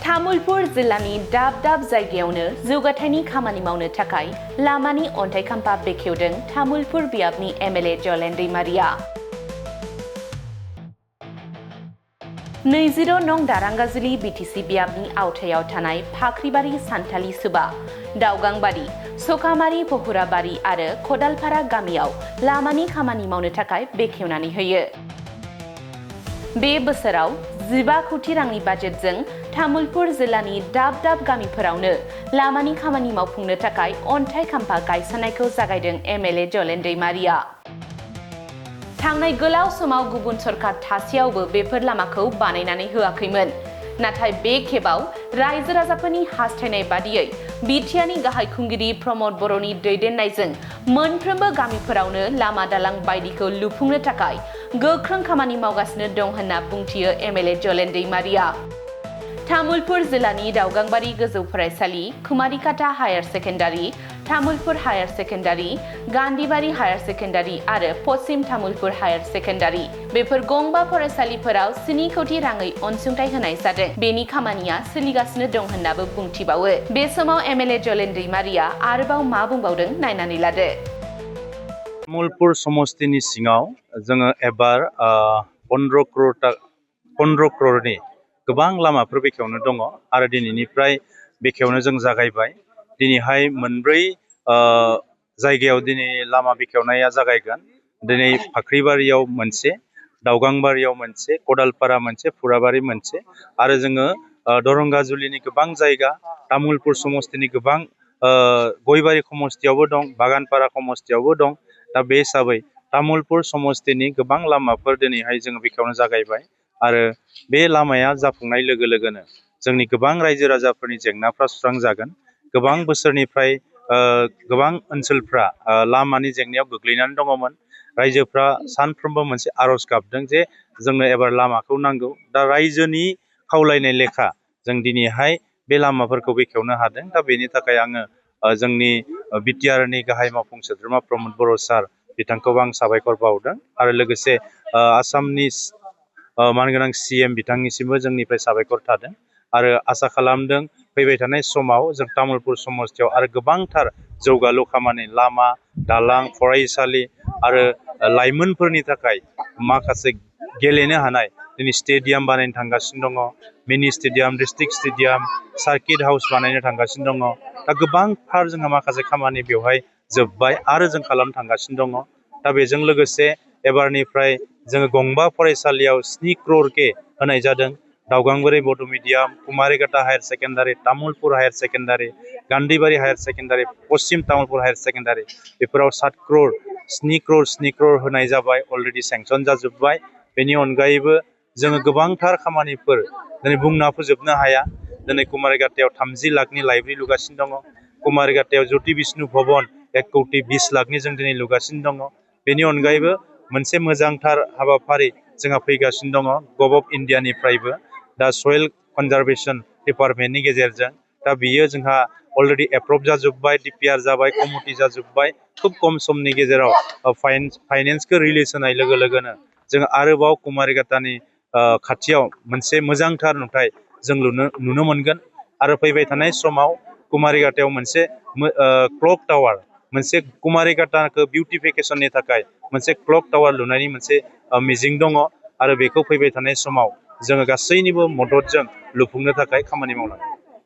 तामुलपुर जिल्लानि दाब दाब जायगायावनो जौगाथायनि खामानि मावनो थाखाय लामानि अन्थाइ खाम्फा बेखेवदों तामुलपुर बियाबनि एमएलए जलेन दैमारिया। 20 नं दारांगाजुलि बिटिसि बियाबनि आवथायाव थानाय फाख्रिबारि सान्थालि सुबा, दावगांबारि, सखामारि पहुराबारि आरो खदालपारा गामियाव लामानि खामानि मावनो थाखाय बेखेवनानै होयो। बे बोसोराव 15 कोटी रांनि बाजेटजों तामुलपुर जिल्लानि दाब दाब गामिफोरावनो लामानि खामानि मावफुंनो थाखाय अन्थाइ खाम्फा गायसननायखौ जागायदों एमएलए जलेन दैमारिया। थांनाय गोलाव समाव गुबुन सरकार थासेयावबो बेफोर लामाखौ बानायनानै होआखैमोन। नाथाय बे खेबाव रायजो राजाफोरनि हास्थायनाय बादियै बिटिआरनि गाहाय खुंगिरि प्रमद बर'नि दैदेननायजों मोनफ्रोमबो गामिफोरावनो लामा दालां बायदिखौ लुफुंनो थाखाय गोख्रों खामानि मावगासिनो दं होनना बुंथियो एमएलए जलेन दैमारिया। तामुलपुर जिल्लानि दावगांबारि गोजौ फरायसालि, Kumarikata higher secondary, Tamulpur higher secondary, Gandhibari higher secondary आरो पश्चिम तामुलपुर हायार सेकेन्डारि बेफोर गंबा फरायसालिफोराव 7 कोटी राङै अनसुंथाइ होनाय जादों। बेनि खामानिया सोलिगासिनो दं होननाबो बुंथिबावो। बे समाव एमएलए जलेन दैमारिया आरोबाव मा बुंबावदों नायनानै लादो। तामुलपुर समस्तिनि सिङाव जोङो एबार 15 करोड़नि गोबां लामाफोर बेखेवनो दङ आरो दिनैनिफ्राय बेखेवनो जों जागायबाय। दिनैहाय मोनब्रै जायगायाव दिनै लामा बेखेवनाया जागायगोन। दिनै फाख्रिबारियाव मोनसे, दावगांबारियाव मोनसे, खदालपारा मोनसे, फुराबारि मोनसे आरो जोङो दरंगाजुलिनि गोबां जायगा, तामुलपुर समस्तिनि गोबां गयबारि समस्तियावबो दं, बागानपारा समस्तियावबो दं। दा बे हिसाबै तामुलपुर समस्तिनि गोबां लामाफोर दिनैहाय जोङो बेखेवनो जागायबाय आरो बे लामाया जाफुंनाय लोगो लोगोनो जोंनि गोबां रायजो राजाफोरनि जेंनाफ्रा सुस्रांजागोन। गोबां बोसोरनिफ्राय गोबां ओनसोलफ्रा लामानि जेंनायाव गोग्लैनानै दङमोन। रायजोफ्रा सानफ्रोमबो मोनसे आर'ज गाबदों जे जोंनो एबार लामाखौ नांगौ। दा रायजोनि खावलायनाय लेखा जों दिनैहाय बे लामाफोरखौ बेखेवनो हादों। दा बेनि थाखाय आङो जोंनि बिटिआरनि गाहाय मावफुं सोद्रोमा प्रमद बर' सार बिथांखौबो आं साबायखर बावदों आरो लोगोसे आसामनि मानगोनां सीएम बिथांनिसिमबो जोंनिफ्राय साबायखर थादों आरो आसा खालामदों फैबाय थानाय समाव जों तामुलपुर समस्तियाव आरो गोबांथार जौगालु खामानि, लामा, दालां, फरायसालि आरो लाइमोनफोरनि थाखाय माखासे गेलेनो हानाय दिनै स्टेडियाम बानायनो थांगासिनो दङ, मिनि stadium, district stadium, circuit house बानायनो थांगासिनो दङ। दा गोबांथार जोंहा माखासे खामानि बेवहाय जोब्बाय आरो जों खालामनो थांगासिनो दङ। दा बेजों लोगोसे एबारनिफ्राय जोङो गंबा फरायसालियाव 7 करोड़ के होनाय जादों। दावगांबारि Bodo' medium, Kumarikata higher secondary, Tamulpur higher secondary, Gandhibari higher secondary, Paschim Tamulpur higher secondary बेफोराव 7 करोड़ होनाय जाबाय, अलरेडि सेंसन जाजोब्बाय। बेनि अनगायैबो जोङो गोबांथार खामानिफोर दिनै बुंना फोजोबनो हाया। दिनै कुमारिकाटायाव 30 लाखनि लाइब्रेरि लुगासिनो दङ। कुमारिकाटायाव ज्योति बिष्णु भवन 1 कोटी 20 लाखनि जों दिनै लुगासिनो दङ। बेनि अनगायैबो मोनसे मोजांथार हाबाफारि जोंहा फैगासिनो दङ गभर्नमेन्ट अफ इन्डियानिफ्रायबो, दा सयल कनजारभेशन डिपार्टमेन्टनि गेजेरजों। दा बियो जोंहा अलरेडि एप्रुभ जाजोब्बाय, डिपिआर जाबाय, कमिटि जाजोब्बाय। खुब खम समनि गेजेराव फाइनेन्सखौ रिलिज होनाय लोगो लोगोनो जों आरोबाव कुमारिकाटानि खाथियाव मोनसे मोजांथार नुथाय जों नुनो मोनगोन आरो फैबाय थानाय समाव कुमारिकाटायाव मोनसे क्लक टावार, मोनसे कुमारिकाटाखौ बिउटिफिकेसननि थाखाय मोनसे क्लक टावार लुनायनि मोनसे मिजिं दङ आरो बेखौ फैबाय थानाय समाव जोङो गासैनिबो मददजों लुफुंनो थाखाय खामानि मावनांगोन।